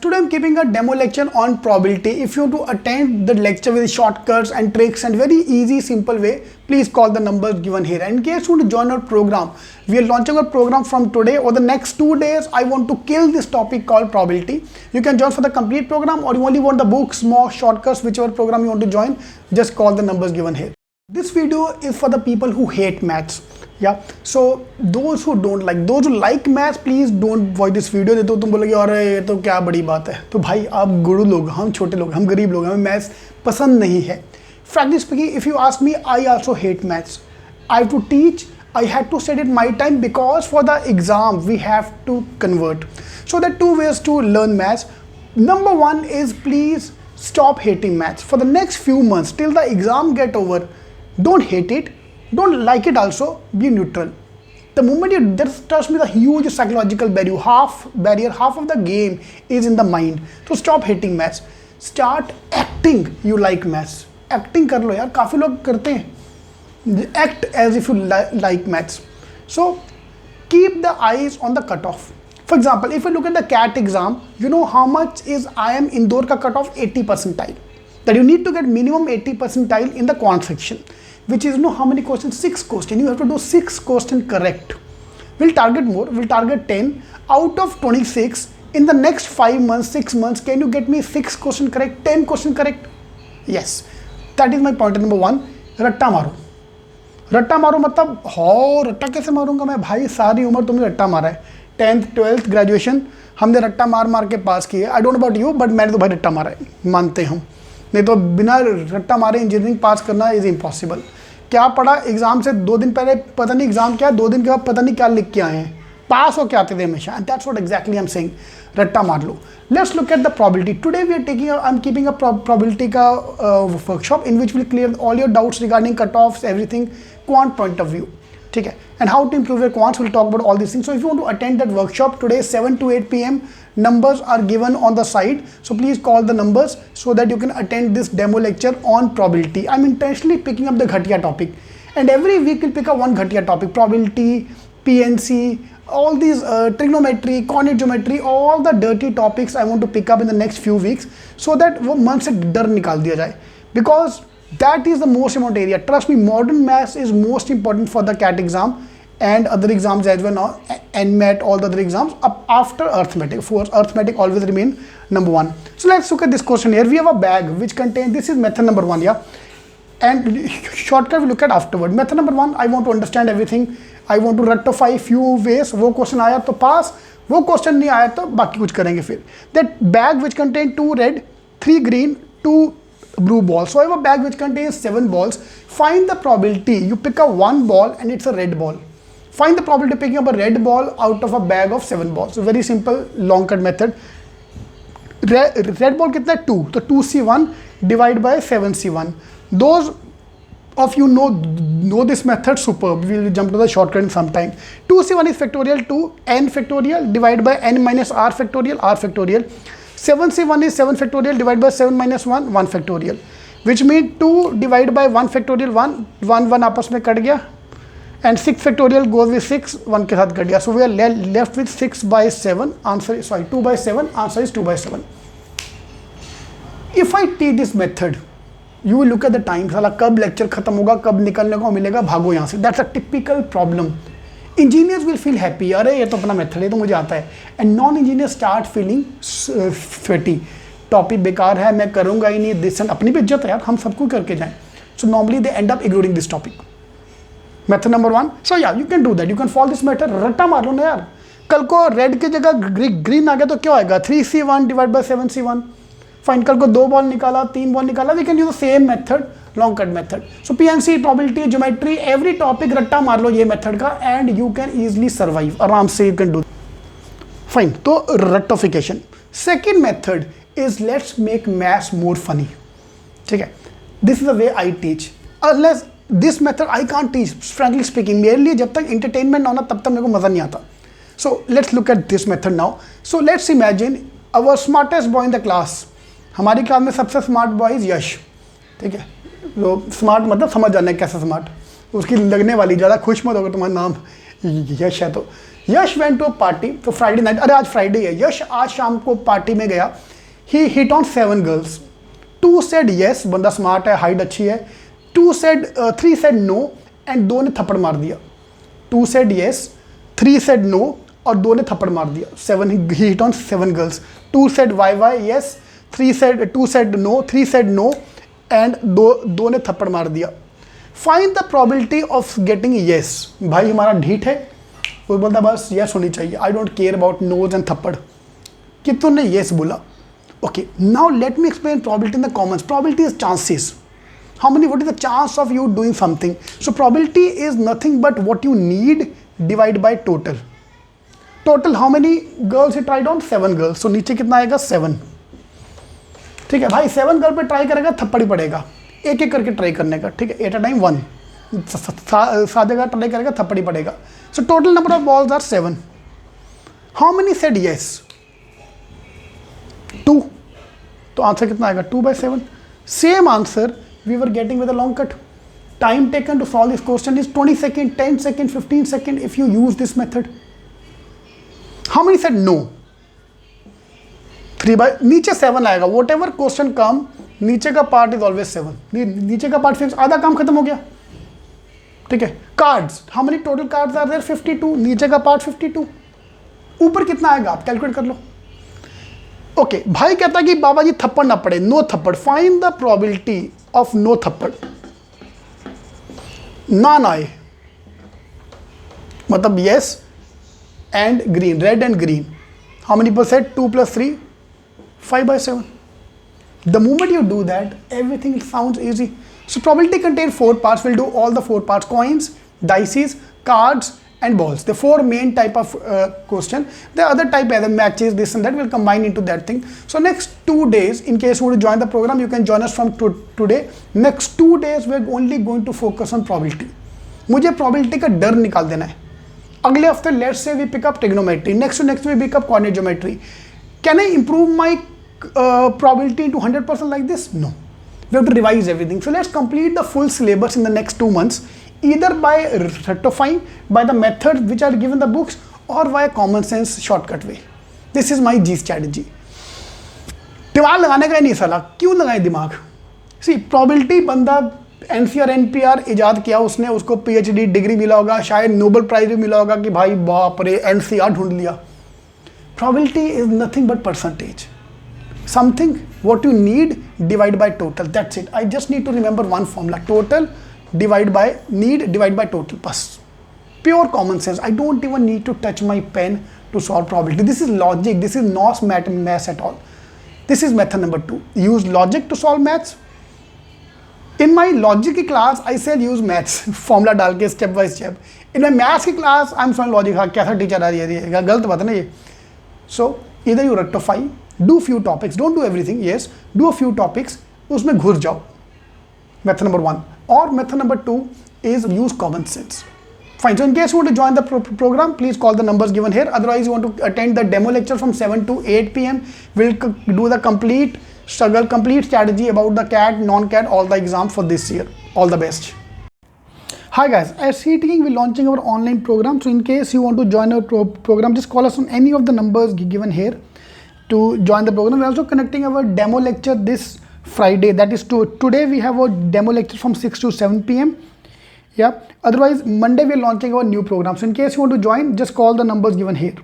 Today I'm keeping a demo lecture on probability. If you want to attend the lecture with shortcuts and tricks and very easy simple way, please call the numbers given here. And in case you want to join our program, we are launching a program from today or the next 2 days. I want to kill this topic called probability. You can join for the complete program, or you only want the books, more shortcuts, whichever program you want to join, just call the numbers given here. This video is for the people who hate maths. Yeah, so those who don't like, those who like maths, please don't watch this video. नहीं तो तुम बोलोगे अरे ये तो क्या बड़ी बात है. तो भाई आप गुरु लोग, हम छोटे लोग, हम गरीब लोग, हमें मैथ्स पसंद नहीं है. Frankly speaking, if you ask me, I also hate maths. I have to teach, I had to set it my time because for the exam we have to convert. So there are two ways to learn maths. Number one is please stop hating maths. For the next few months till the exam get over, don't hate it. Don't like it also, be neutral. The moment you just trust me, the huge psychological barrier, half of the game is in the mind. So stop hating maths. Start acting you like maths. Acting कर लो यार, काफी लोग करते हैं. Act as if you like maths. So keep the eyes on the cutoff. For example, if you look at the CAT exam, you know how much is IIM Indore ka cutoff? 80 percentile. That you need to get minimum 80 percentile in the quant section. Which is, you know how many questions? 6 questions. You have to do 6 questions correct. We'll target more. We'll target 10 out of 26. In the next 5 months, 6 months, can you get me 6 questions correct, 10 questions correct? Yes. That is my point number 1. रट्टा मारो. रट्टा मारो मतलब हो रट्टा कैसे मारूंगा मैं भाई? सारी उम्र तुमने रट्टा मारा है. 10th 12th ग्रेजुएशन हमने रट्टा मार के पास किए. I don't about you, but मैंने तो भाई रट्टा मारा है, मानते हम. नहीं तो बिना रट्टा मारे इंजीनियरिंग पास करना इज इम्पॉसिबल. क्या पढ़ा एग्जाम से 2 दिन पहले, पता नहीं एग्जाम क्या, 2 दिन के बाद पता नहीं क्या लिख के आए हैं, पास हो के आते थे हमेशा. And that's what exactly I am saying. रट्टा मार लो. Let's look at the probability. Today we are taking, I am keeping a probability का workshop in which will clear all your doubts regarding cut offs, everything, quant point of view. ठीक है, and how to improve your quants. We'll talk about all these things. So if you want to attend that workshop today 7 to 8 p.m, numbers are given on the side, so please call the numbers so that you can attend this demo lecture on probability. I'm intentionally picking up the ghatiya topic, and every week we'll pick up one ghatiya topic: probability, PNC, all these trigonometry, coordinate geometry, all the dirty topics I want to pick up in the next few weeks so that वो मन से डर निकाल दिया जाए. Because that is the most important area. Trust me, modern maths is most important for the CAT exam and other exams as well now, NMAT, all the other exams up after arithmetic. Of course, arithmetic always remain number 1. So let's look at this question here. We have a bag which contains, this is method number 1, yeah. And shortcut we look at afterward. Method number 1, I want to understand everything. I want to Ruttofy few ways. वो question आया तो pass, वो question नहीं आया तो बाकी कुछ करेंगे फिर. That bag which contains 2 red, 3 green, 2 blue balls. So I have a bag which contains 7 balls. Find the probability. You pick up 1 ball and it's a red ball. Find the probability of picking up a red ball out of a bag of 7 balls. So very simple long cut method. Red ball कितना है? 2. तो 2C1 divide by 7C1. Those of you know this method, superb. We will jump to the shortcut in some time. 2C1 is factorial 2, n factorial divided by n minus r factorial, r factorial. 7C1 is 7 factorial divided by 7 minus 1, 1 factorial. Which means 2 divided by 1 factorial 1 आपस में cut गया. And 6 factorial goes with 6, 1 के साथ cut गया. So we are left with 6 by 7. Answer is, sorry, 2 by 7. Answer is 2 by 7. If I teach this method, you will look at the time. साला कब lecture खत्म होगा, कब निकलने को मिलेगा, भागो यहाँ से. That's a typical problem. Engineers will feel happy. अरे ये तो अपना मेथड है, तो मुझे आता है. And non-engineers start feeling sweaty. Topic बेकार है, मैं करूँगा ही नहीं. दिस अपनी भी इज्जत है यार, हम सबको करके जाएं. So normally they end up ignoring this topic. Method number 1. So yeah, you can do that. You can follow this method. रट्टा मार लो ना यार. कल को रेड की जगह ग्रीन आ गया तो क्या होगा? 3C1 divided by 7C1. Fine. कल को 2 बॉल निकाला, 3 बॉल निकाला. We can use the same method, long cut method. So PNC, probability, geometry, every topic रट्टा मार लो ये method का, and you can easily survive. आराम से you can do. Fine. तो Ruttofycation. Second method is let's make maths more funny. ठीक है. This is the way I teach. Unless this method I can't teach. Frankly speaking, मेरे लिए जब तक entertainment ना होना तब तक मेरे को मजा नहीं आता. So let's look at this method now. So let's imagine our smartest boy in the class. हमारी क्लास में सबसे स्मार्ट बॉय इज यश. ठीक है, तो स्मार्ट मतलब समझ जाना है कैसा स्मार्ट. उसकी लगने वाली, ज़्यादा खुश मत होगा तुम्हारा नाम यश है तो. यश वेंट टू अ पार्टी, तो फ्राइडे नाइट, अरे आज फ्राइडे है, यश आज शाम को पार्टी में गया. He hit on 7 girls. 2 said yes, बंदा स्मार्ट है, हाइट अच्छी है. 3 said no एंड 2 ने थप्पड़ मार दिया. 2 said yes, 3 said no और 2 ने थप्पड़ मार दिया. 7, he hit on 7 girls. 2 said why yes, 2 said no, 3 said no and 2 ने थप्पड़ मार दिया. Find the probability of getting yes. भाई हमारा ढीठ है, वो बोलता बस yes होनी चाहिए, I don't care about noes and थप्पड़. कितनों ने yes बोला. Okay, now let me explain probability in the commons. Probability is chances. What is the chance of you doing something? So probability is nothing but what you need divided by total. Total, how many girls he tried on? 7 girls. So नीचे कितना आएगा? 7. ठीक है भाई, 7 girl पे try करेगा थप्पड़ ही पड़ेगा, एक एक करके ट्राई करने का. ठीक है, एट अ टाइम 1. 7 जगह ट्राई करेगा थप्पड़ ही पड़ेगा. So total number of balls are 7. How many said yes? 2. तो आंसर कितना आएगा? 2/7. Same answer we were getting with a long cut. Time taken to solve this question is 20 second, 10 second, 15 second if you use this method. How many said no? 3 by नीचे 7 आएगा. What ever question कम, नीचे का part is always 7. नीचे का part fix, आधा काम खत्म हो गया. ठीक है. Cards, how many total cards are there? 52. नीचे का पार्ट 52. ऊपर कितना आएगा आप कैलकुलेट कर लो. ओके भाई कहता है कि बाबा जी थप्पड़ ना पड़े, नो थप्पड़. Find the probability of no थप्पड़. ना आए मतलब yes and green, red and green. How many percent? 2 + 3, 5/7. The moment you do that, everything sounds easy. So probability contains 4 parts. We'll do all the 4 parts: coins, dices, cards, and balls. The 4 main type of question. The other type, either matches, this and that, will combine into that thing. So next 2 days, in case you want to join the program, you can join us from today. Next 2 days, we're only going to focus on probability. मुझे probability का डर निकाल देना है. अगले हफ्ते let's say we pick up trigonometry. Next we pick up coordinate geometry. Can I improve my probability into 100% like this? No. We have to revise everything. So let's complete the full syllabus in the next 2 months. Either by Ruttofying, by the methods which are given in the books, or by a common sense shortcut way. This is my G strategy. दिमाग लगाने का ही नहीं साला, क्यों लगाए दिमाग? See, probability बंदा NCR NPR इजाद किया उसने, उसको PhD डिग्री मिला होगा, शायद नोबेल प्राइज भी मिला होगा कि भाई बाप रे NCR ढूंढ लिया. Probability is nothing but percentage. Something what you need divided by total. That's it. I just need to remember one formula: total divided by need divided by total. Bas. Pure common sense. I don't even need to touch my pen to solve probability. This is logic. This is not math at all. This is method number 2. Use logic to solve maths. In my logic की class, I said use maths. Formula डाल के step by step. In my maths की class, I'm showing logic. हाँ कैसा teacher आ रही है, गलत बात है ना ये. So either you rectify, do few topics, don't do everything. Yes, do a few topics. उसमें घुस जाओ. Method number 1. Or method number 2 is use common sense. Fine. So in case you want to join the program, please call the numbers given here. Otherwise, you want to attend the demo lecture from 7 to 8 p.m. We'll do the complete strategy about the CAT, non-CAT, all the exams for this year. All the best. Hi guys, at Cetking we're launching our online program. So in case you want to join our program, just call us on any of the numbers given here to join the program. We're also conducting our demo lecture this Friday, that is today we have a demo lecture from 6 to 7 p.m. Yeah, otherwise Monday we're launching our new program. So in case you want to join, just call the numbers given here.